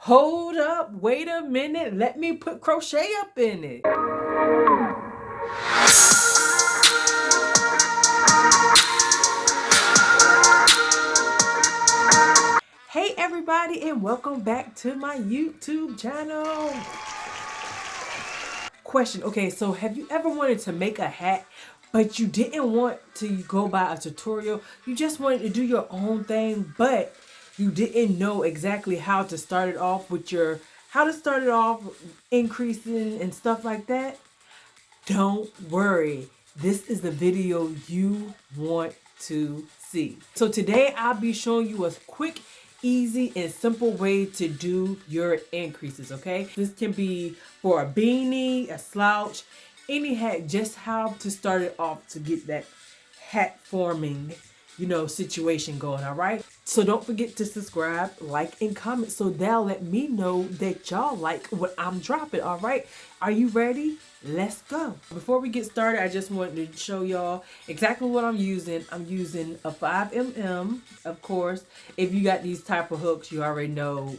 Hold up, wait a minute, let me put crochet up in it. Hey everybody, and welcome back to my YouTube channel. Question, okay, so have you ever wanted to make a hat, but you didn't want to go by a tutorial? You just wanted to do your own thing, but you didn't know exactly how to start it off with increasing and stuff like that? Don't worry, this is the video you want to see. So today I'll be showing you a quick, easy, and simple way to do your increases, okay? This can be for a beanie, a slouch, any hat, just how to start it off to get that hat forming, situation going, all right? So don't forget to subscribe, like, and comment so that'll let me know that y'all like what I'm dropping, all right? Are you ready? Let's go. Before we get started, I just wanted to show y'all exactly what I'm using. I'm using a 5mm, of course. If you got these type of hooks, you already know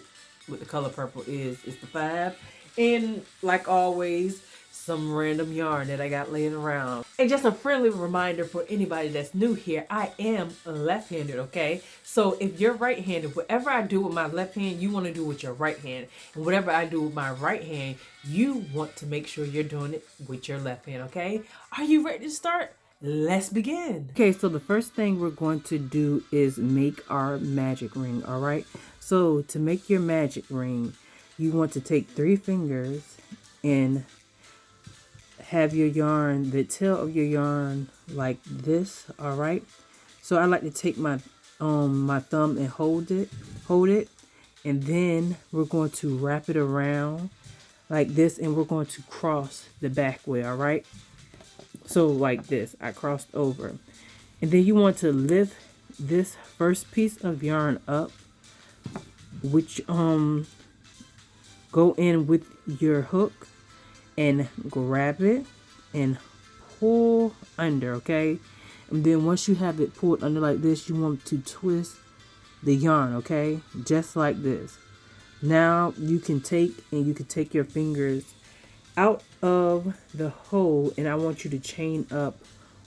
what the color purple is. It's the 5. And like always, some random yarn that I got laying around. And just a friendly reminder for anybody that's new here, I am left-handed, okay? So if you're right-handed, whatever I do with my left hand, you want to do with your right hand. And whatever I do with my right hand, you want to make sure you're doing it with your left hand, okay? Are you ready to start? Let's begin. Okay, so the first thing we're going to do is make our magic ring, all right? So to make your magic ring, you want to take 3 fingers and have your yarn, the tail of your yarn like this, all right? So I like to take my my thumb and hold it, and then we're going to wrap it around like this, and we're going to cross the back way, all right? So like this, I crossed over. And then you want to lift this first piece of yarn up, which go in with your hook and grab it and pull under, okay? And then once you have it pulled under like this, you want to twist the yarn, okay? Just like this. Now you can take your fingers out of the hole, and I want you to chain up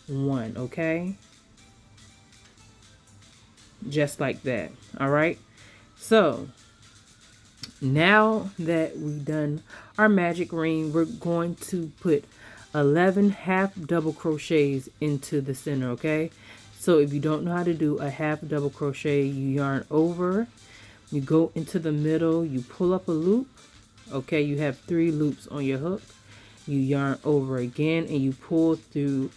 1, okay? Just like that, all right? So now that we've done our magic ring, we're going to put 11 half double crochets into the center, okay? So if you don't know how to do a half double crochet, you yarn over, you go into the middle, you pull up a loop, okay? You have 3 loops on your hook, you yarn over again, and you pull through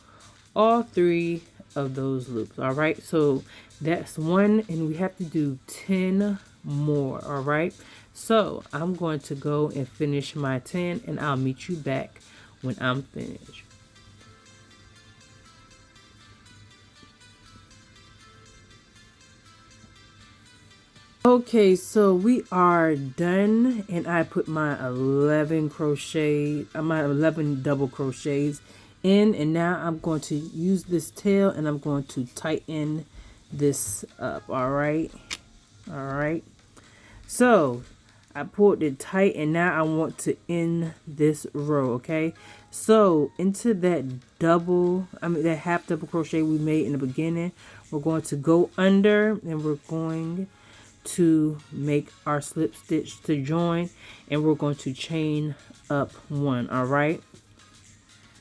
all 3 of those loops, all right? So that's 1, and we have to do 10 more, all right? So I'm going to go and finish my 10, and I'll meet you back when I'm finished. Okay, so we are done, and I put my 11 double crochets in, and now I'm going to use this tail, and I'm going to tighten this up, all right? So I pulled it tight, and now I want to end this row, okay? So into that that half double crochet we made in the beginning, we're going to go under, and we're going to make our slip stitch to join, and we're going to chain up 1, all right?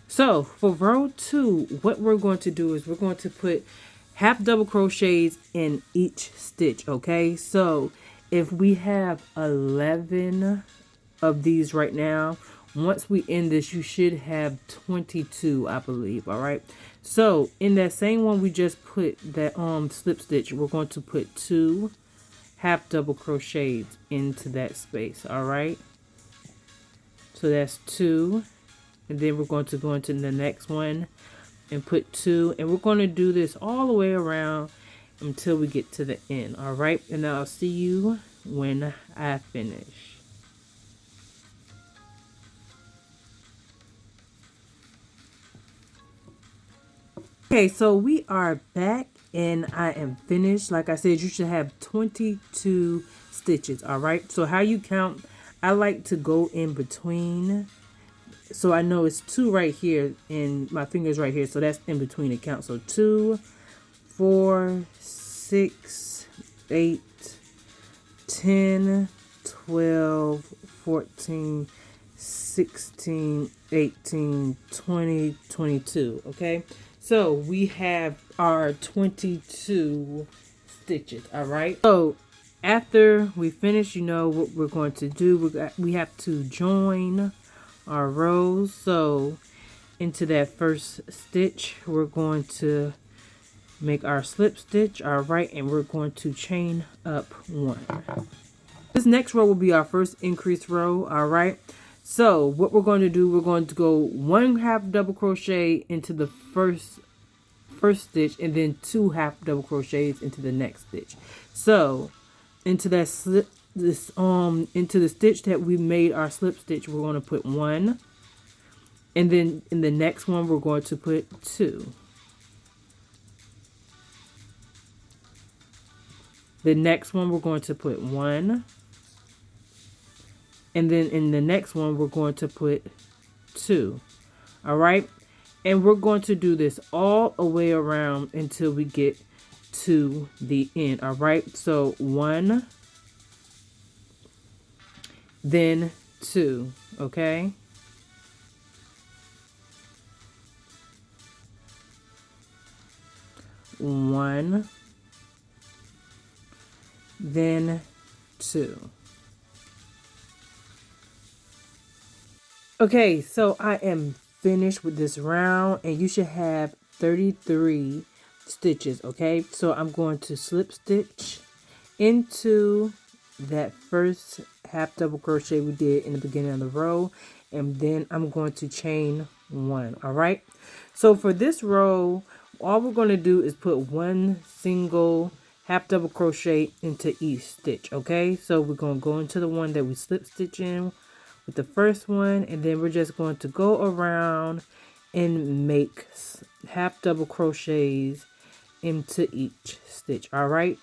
So for row 2, what we're going to do is we're going to put half double crochets in each stitch, okay? So if we have 11 of these right now, once we end this, you should have 22, I believe, all right? So in that same one we just put that slip stitch, we're going to put 2 half double crochets into that space, all right? So that's 2, and then we're going to go into the next one and put 2, and we're going to do this all the way around until we get to the end, all right? And I'll see you when I finish. Okay, so we are back, and I am finished. Like I said, you should have 22 stitches. All right, so how you count, I like to go in between, so I know it's 2 right here and my fingers right here, so that's in between the count. So 2, 4, 6, 8, 10, 12, 14, 16, 18, 20, 22. Okay, so we have our 22 stitches. All right, so after we finish, you know what we're going to do. We have to join our rows. So into that first stitch, we're going to make our slip stitch. All right, and we're going to chain up 1. This next row will be our first increase row. All right, so what we're going to do, we're going to go 1 half double crochet into the first stitch, and then 2 half double crochets into the next stitch. So into that slip, into the stitch that we made our slip stitch, we're going to put 1, and then in the next one we're going to put 2. The next one we're going to put 1, and then in the next one we're going to put 2. All right, and we're going to do this all the way around until we get to the end. All right, so 1, then 2. Okay, one, then 2. Okay, so I am finished with this round, and you should have 33 stitches. Okay, so I'm going to slip stitch into that first half double crochet we did in the beginning of the row, and then I'm going to chain 1. All right, so for this row, all we're going to do is put 1 single half double crochet into each stitch. Okay, so we're going to go into the one that we slip stitch in with the first one, and then we're just going to go around and make half double crochets into each stitch. All right,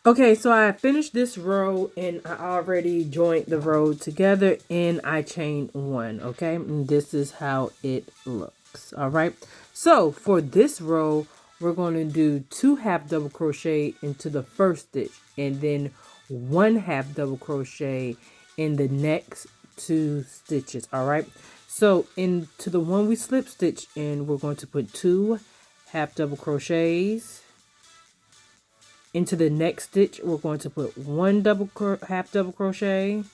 okay, so I finished this row, and I already joined the row together, and I chained 1. Okay, and this is how it looks. All right, so for this row, we're going to do 2 half double crochet into the first stitch, and then 1 half double crochet in the next 2 stitches. All right, so into the one we slip stitch in, we're going to put 2 half double crochets. Into the next stitch, we're going to put 1 half double crochet,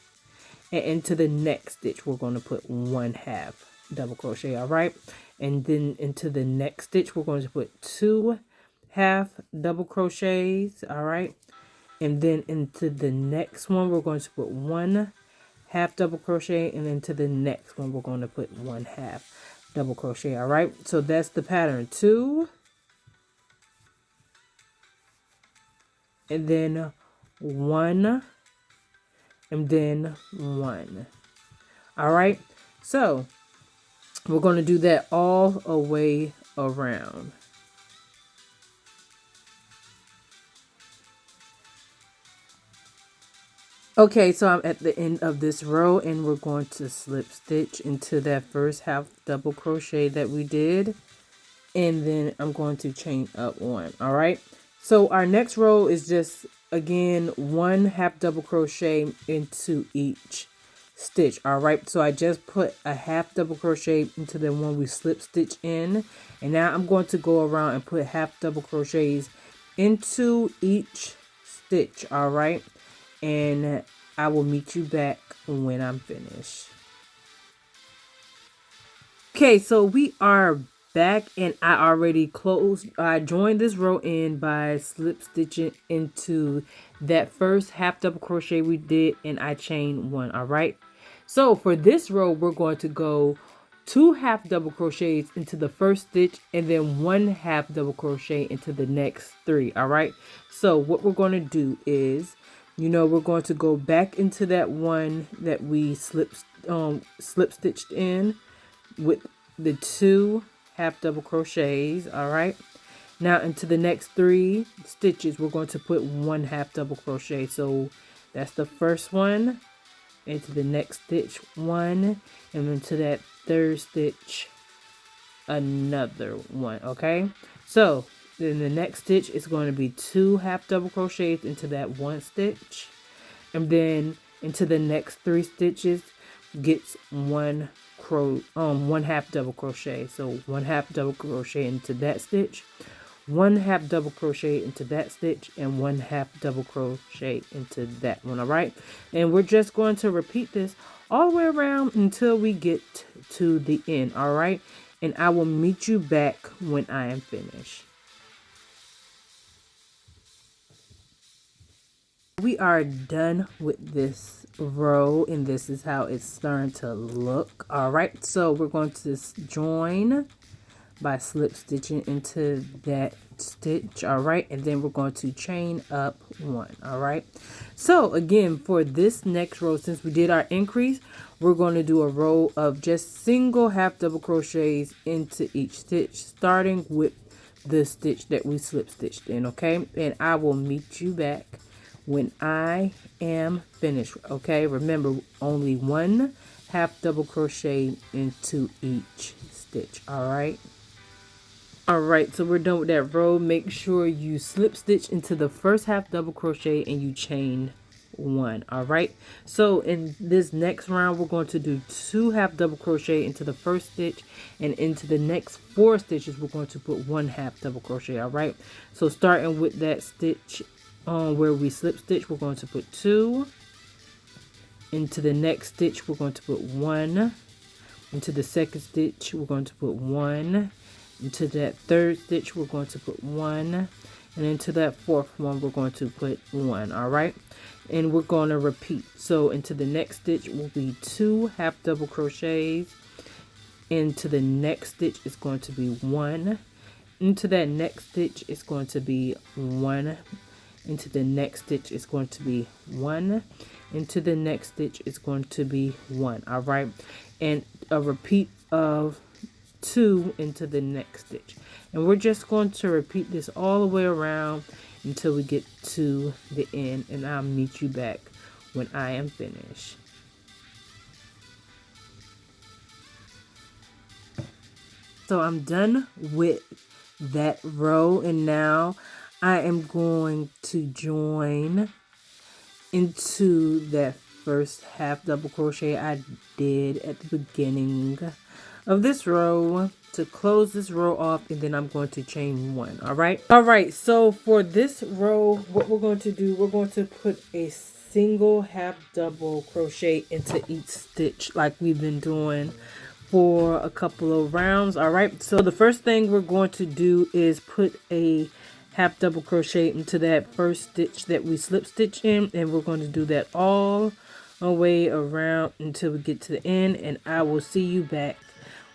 and into the next stitch, we're going to put 1 half double crochet. All right, and then into the next stitch, we're going to put 2 half double crochets. All right, and then into the next one, we're going to put 1 half double crochet, and into the next one, we're going to put 1 half double crochet. All right, so that's the pattern. 2, and then 1, and then 1. All right, so we're going to do that all the way around. Okay, so I'm at the end of this row, and we're going to slip stitch into that first half double crochet that we did, and then I'm going to chain up 1. All right, so our next row is just, again, 1 half double crochet into each stitch. All right, so I just put a half double crochet into the one we slip stitch in, and now I'm going to go around and put half double crochets into each stitch. All right, and I will meet you back when I'm finished. Okay, so we are back, and I joined this row in by slip stitching into that first half double crochet we did, and I chained 1. All right, so for this row, we're going to go 2 half double crochets into the first stitch, and then 1 half double crochet into the next 3. All right, so what we're going to do is, we're going to go back into that one that we slip stitched in. with the 2 half double crochets. All right, now into the next 3 stitches we're going to put 1 half double crochet. So that's the first one, into the next stitch 1, and into that 3rd stitch another 1. Okay, so then the next stitch is going to be 2 half double crochets into that 1 stitch, and then into the next 3 stitches gets 1 half double crochet. So 1 half double crochet into that stitch, 1 half double crochet into that stitch, and 1 half double crochet into that one. All right, and we're just going to repeat this all the way around until we get to the end. All right, and I will meet you back when I am finished. We are done with this row, and this is how it's starting to look. All right, so we're going to join by slip stitching into that stitch. All right, and then we're going to chain up 1. All right, so again, for this next row, since we did our increase, we're going to do a row of just single half double crochets into each stitch, starting with the stitch that we slip stitched in. Okay, and I will meet you back when I am finished. Okay, remember, only 1 half double crochet into each stitch. All right. All right, so we're done with that row. Make sure you slip stitch into the first half double crochet and you chain 1. All right, so in this next round we're going to do 2 half double crochet into the first stitch, and into the next 4 stitches we're going to put 1 half double crochet. All right, so starting with that stitch where we slip stitch, we're going to put 2. Into the next stitch we're going to put 1. Into the second stitch we're going to put 1. Into that 3rd stitch we're going to put 1, and into that 4th one we're going to put 1. All right, and we're going to repeat. So into the next stitch will be 2 half double crochets, into the next stitch is going to be 1, into that next stitch is going to be 1, into the next stitch is going to be 1, into the next stitch is going to be 1. All right, and a repeat of 2 into the next stitch, and we're just going to repeat this all the way around until we get to the end, and I'll meet you back when I am finished. So I'm done with that row, and now I am going to join into that first half double crochet I did at the beginning of this row to close this row off, and then I'm going to chain 1. All right, so for this row what we're going to do, we're going to put a single half double crochet into each stitch like we've been doing for a couple of rounds. All right, so the first thing we're going to do is put a half double crochet into that first stitch that we slip stitch in, and we're going to do that all the way around until we get to the end, and I will see you back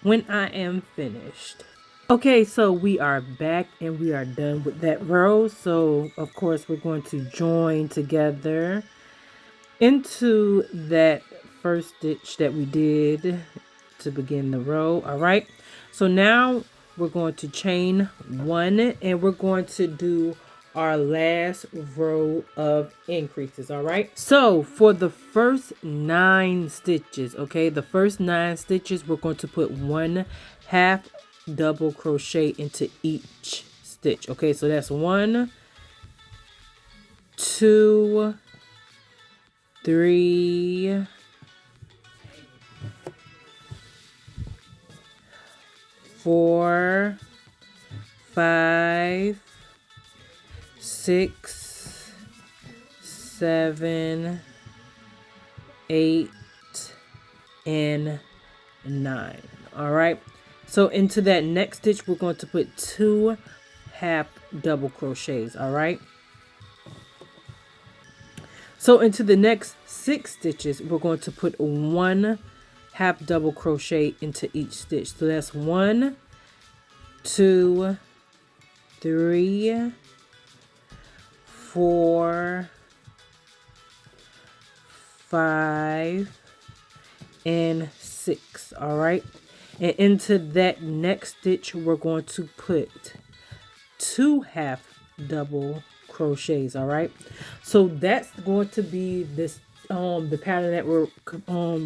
when I am finished. Okay, so we are back and we are done with that row. So of course we're going to join together into that first stitch that we did to begin the row. All right, so now we're going to chain 1, and we're going to do our last row of increases. All right, so for the first 9 stitches, okay, the first 9 stitches we're going to put 1 half double crochet into each stitch. Okay, so that's 1, 2, 3, 4, 5, 6, 7, 8, and 9. All right, so into that next stitch we're going to put 2 half double crochets. All right, so into the next 6 stitches we're going to put 1 half double crochet into each stitch. So that's 1, 2, 3, 4, 5, and 6. All right, And into that next stitch, we're going to put 2 half double crochets. All right, so that's going to be this the pattern that we're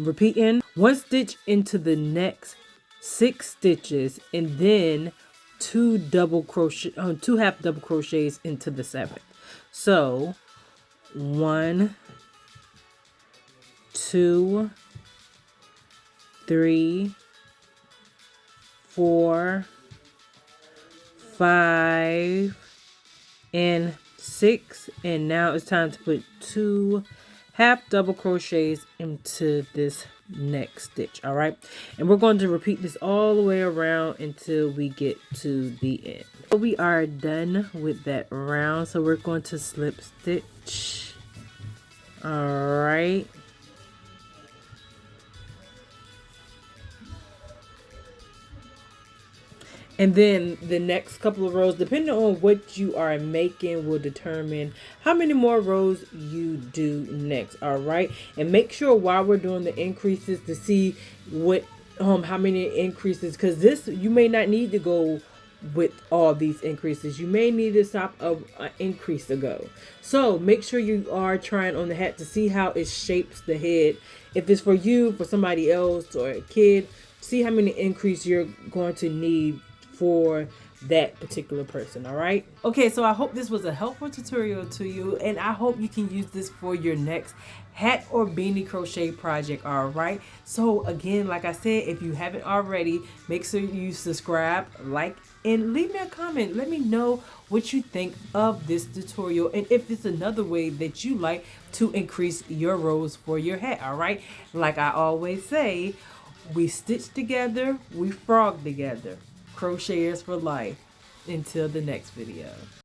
repeating. 1 stitch into the next 6 stitches, and then 2 half double crochets into the 7th. So 1, 2, 3, 4, 5, and 6. And now it's time to put 2 half double crochets into this next stitch. All right, and we're going to repeat this all the way around until we get to the end. So we are done with that round, so we're going to slip stitch. All right, and then the next couple of rows, depending on what you are making, will determine how many more rows you do next. All right, and make sure while we're doing the increases to see what how many increases, because this, you may not need to go with all these increases. You may need to stop an increase to go. So make sure you are trying on the hat to see how it shapes the head. If it's for you, for somebody else, or a kid, see how many increase you're going to need for that particular person. All right, okay, so I hope this was a helpful tutorial to you, and I hope you can use this for your next hat or beanie crochet project. All right, so again, like I said, if you haven't already, make sure you subscribe, like, and leave me a comment. Let me know what you think of this tutorial, and if it's another way that you like to increase your rows for your hat. All right, like I always say, we stitch together, we frog together. Crocheters for life. Until the next video.